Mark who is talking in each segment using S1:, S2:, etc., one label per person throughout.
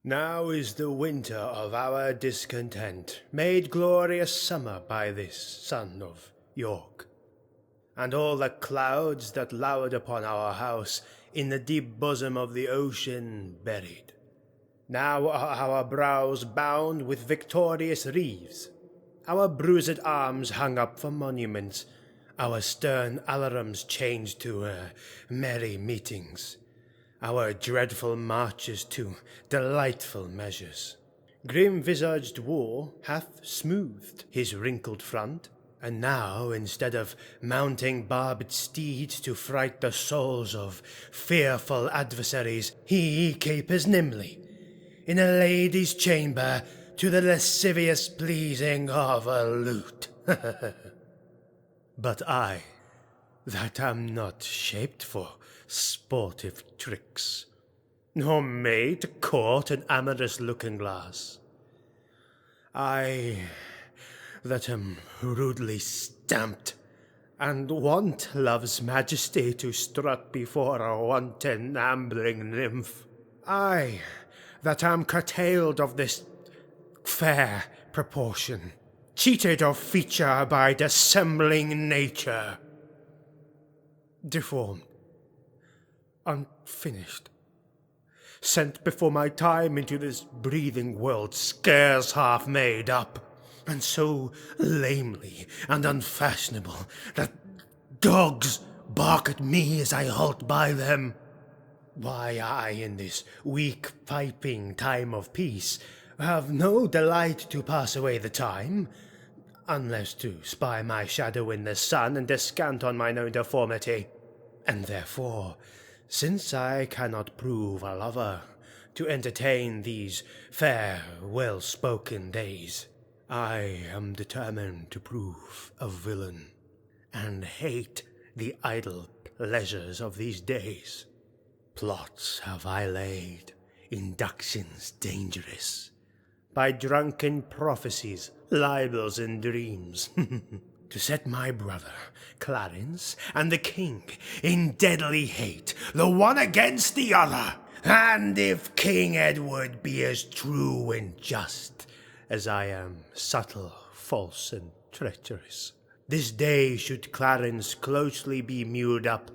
S1: Now is the winter of our discontent made glorious summer by this son of York, and all the clouds that lowered upon our house in the deep bosom of the ocean buried. Now are our brows bound with victorious wreaths, our bruised arms hung up for monuments, our stern alarums changed to merry meetings, our dreadful marches to delightful measures. Grim-visaged war hath smoothed his wrinkled front, and now, instead of mounting barbed steeds to fright the souls of fearful adversaries, he capers nimbly in a lady's chamber to the lascivious pleasing of a lute. But I, that am not shaped for sportive tricks, nor made to court an amorous looking-glass, I, that am rudely stamped, and want love's majesty to strut before a wanton ambling nymph, I, that am curtailed of this fair proportion, cheated of feature by dissembling nature, deformed, unfinished, sent before my time into this breathing world scarce half made up, and so lamely and unfashionable that dogs bark at me as I halt by them. Why, I, in this weak piping time of peace, have no delight to pass away the time, unless to spy my shadow in the sun and descant on mine own deformity. And therefore, since I cannot prove a lover to entertain these fair, well-spoken days, I am determined to prove a villain, and hate the idle pleasures of these days. Plots have I laid, inductions dangerous, by drunken prophecies, libels, and dreams, to set my brother Clarence and the king in deadly hate, the one against the other. And if King Edward be as true and just as I am subtle, false, and treacherous, this day should Clarence closely be mewed up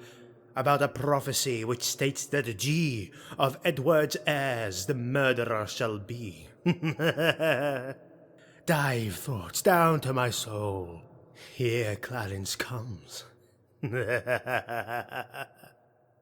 S1: about a prophecy which states that G of Edward's heirs the murderer shall be. Dive thoughts down to my soul. Here Clarence comes.